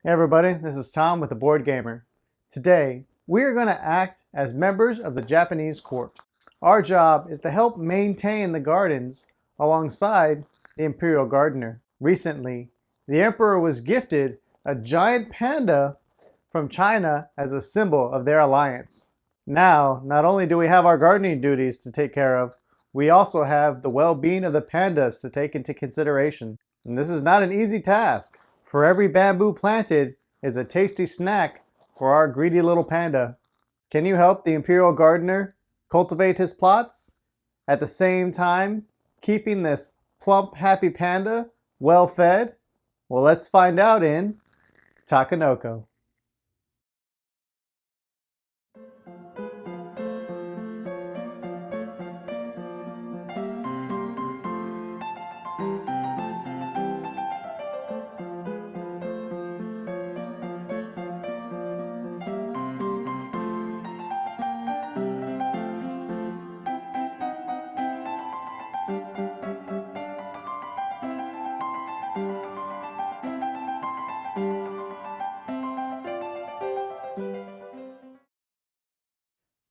Hey everybody, this is Tom with The Board Gamer. Today, we are going to act as members of the Japanese court. Our job is to help maintain the gardens alongside the Imperial Gardener. Recently, the Emperor was gifted a giant panda from China as a symbol of their alliance. Now, not only do we have our gardening duties to take care of, we also have the well-being of the pandas to take into consideration. And this is not an easy task. For every bamboo planted is a tasty snack for our greedy little panda. Can you help the Imperial Gardener cultivate his plots, at the same time keeping this plump, happy panda well fed? Well, let's find out in Takenoko.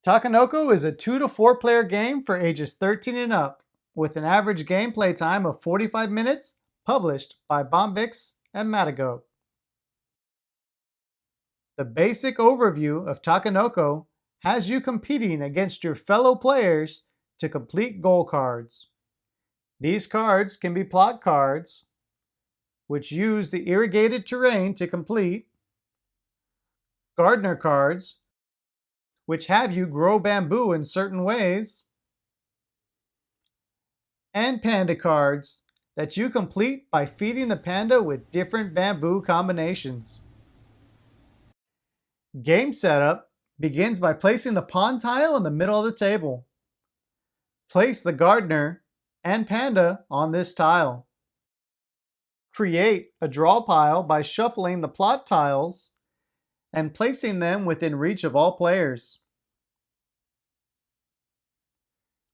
Takenoko is a 2 to 4 player game for ages 13 and up, with an average gameplay time of 45 minutes, published by Bombix and Matago. The basic overview of Takenoko has you competing against your fellow players to complete goal cards. These cards can be plot cards, which use the irrigated terrain to complete, gardener cards, which have you grow bamboo in certain ways, and panda cards that you complete by feeding the panda with different bamboo combinations. Game setup begins by placing the pawn tile in the middle of the table. Place the gardener and panda on this tile. Create a draw pile by shuffling the plot tiles and placing them within reach of all players.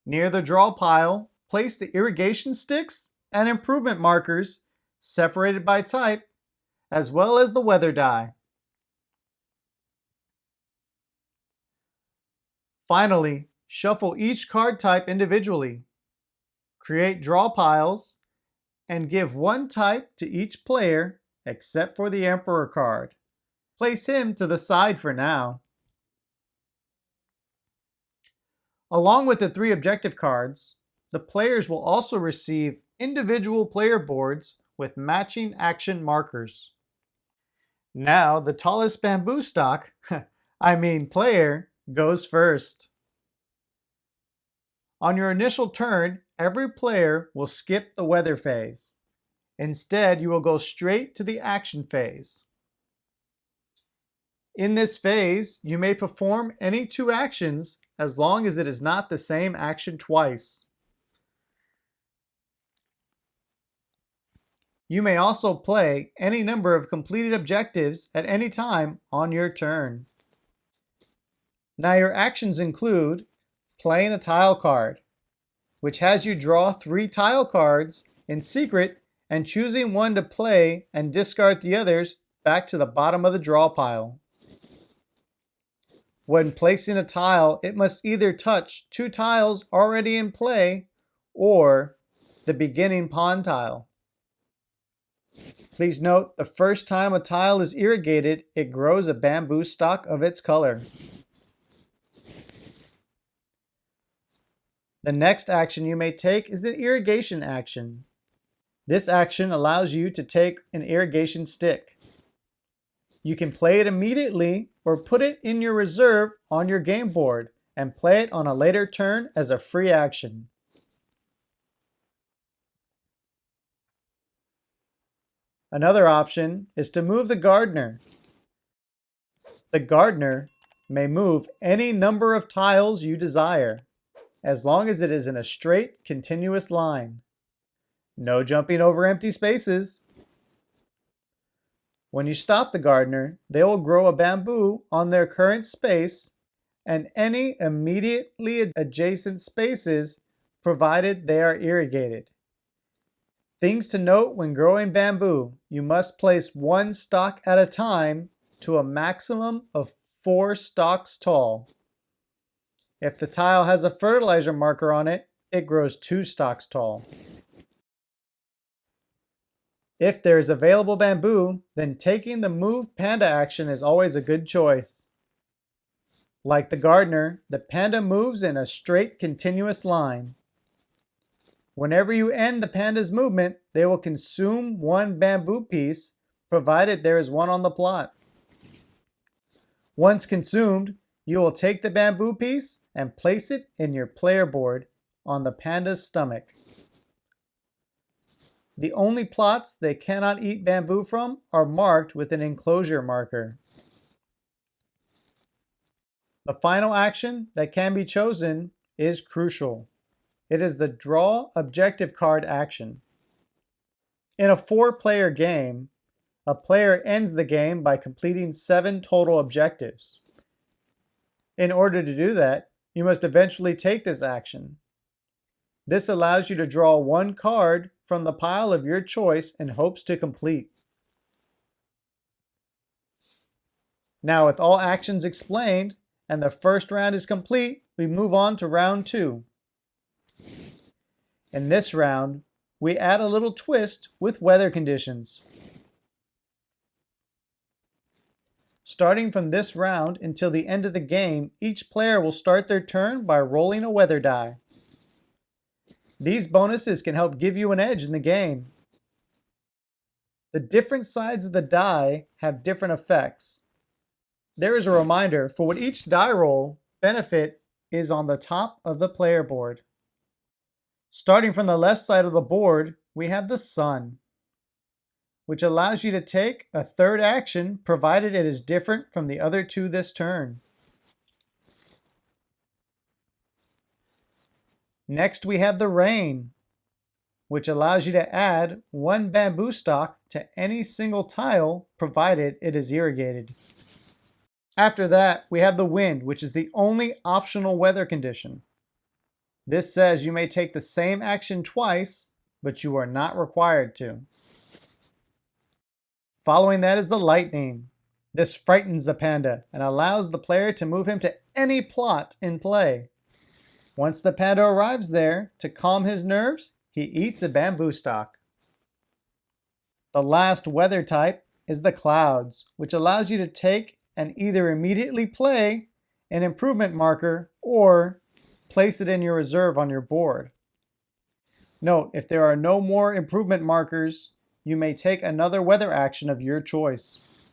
Near the draw pile, place the irrigation sticks and improvement markers separated by type, as well as the weather die. Finally, shuffle each card type individually. Create draw piles and give one type to each player except for the Emperor card. Place him to the side for now. Along with the 3 objective cards, the players will also receive individual player boards with matching action markers. Now, the tallest bamboo stock, player, goes first. On your initial turn, every player will skip the weather phase. Instead, you will go straight to the action phase. In this phase, you may perform any 2 actions as long as it is not the same action twice. You may also play any number of completed objectives at any time on your turn. Now your actions include playing a tile card, which has you draw 3 tile cards in secret and choosing one to play and discard the others back to the bottom of the draw pile. When placing a tile, it must either touch 2 tiles already in play or the beginning pawn tile. Please note, the first time a tile is irrigated, it grows a bamboo stalk of its color. The next action you may take is an irrigation action. This action allows you to take an irrigation stick. You can play it immediately or put it in your reserve on your game board and play it on a later turn as a free action. Another option is to move the gardener. The gardener may move any number of tiles you desire, as long as it is in a straight, continuous line. No jumping over empty spaces. When you stop the gardener, they will grow a bamboo on their current space and any immediately adjacent spaces, provided they are irrigated. Things to note when growing bamboo: you must place one stalk at a time to a maximum of 4 stalks tall. If the tile has a fertilizer marker on it, it grows 2 stalks tall. If there is available bamboo, then taking the move panda action is always a good choice. Like the gardener, the panda moves in a straight, continuous line. Whenever you end the panda's movement, they will consume one bamboo piece, provided there is one on the plot. Once consumed, you will take the bamboo piece and place it in your player board on the panda's stomach. The only plots they cannot eat bamboo from are marked with an enclosure marker. The final action that can be chosen is crucial. It is the draw objective card action. In a 4-player game, a player ends the game by completing 7 total objectives. In order to do that, you must eventually take this action. This allows you to draw one card from the pile of your choice in hopes to complete. Now, with all actions explained and the first round is complete, we move on to round 2. In this round, we add a little twist with weather conditions. Starting from this round until the end of the game, each player will start their turn by rolling a weather die. These bonuses can help give you an edge in the game. The different sides of the die have different effects. There is a reminder for what each die roll benefit is on the top of the player board. Starting from the left side of the board, we have the sun, which allows you to take a third action provided it is different from the other 2 this turn. Next, we have the rain, which allows you to add 1 bamboo stalk to any single tile provided it is irrigated. After that, we have the wind, which is the only optional weather condition. This says you may take the same action twice, but you are not required to. Following that is the lightning. This frightens the panda and allows the player to move him to any plot in play. Once the panda arrives there, to calm his nerves, he eats a bamboo stalk. The last weather type is the clouds, which allows you to take and either immediately play an improvement marker or place it in your reserve on your board. Note, if there are no more improvement markers, you may take another weather action of your choice.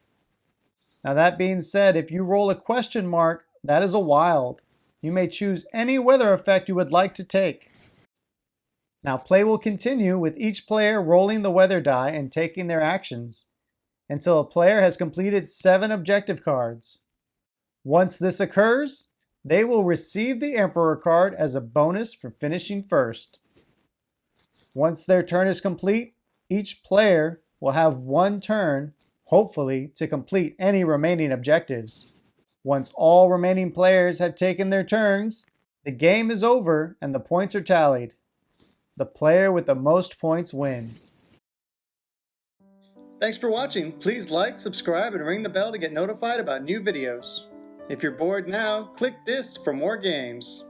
Now that being said, if you roll a question mark, that is a wild. You may choose any weather effect you would like to take. Now play will continue with each player rolling the weather die and taking their actions until a player has completed 7 objective cards. Once this occurs, they will receive the Emperor card as a bonus for finishing first. Once their turn is complete, each player will have 1 turn, hopefully, to complete any remaining objectives. Once all remaining players have taken their turns, the game is over and the points are tallied. The player with the most points wins. Thanks for watching. Please like, subscribe, and ring the bell to get notified about new videos. If you're bored now, click this for more games.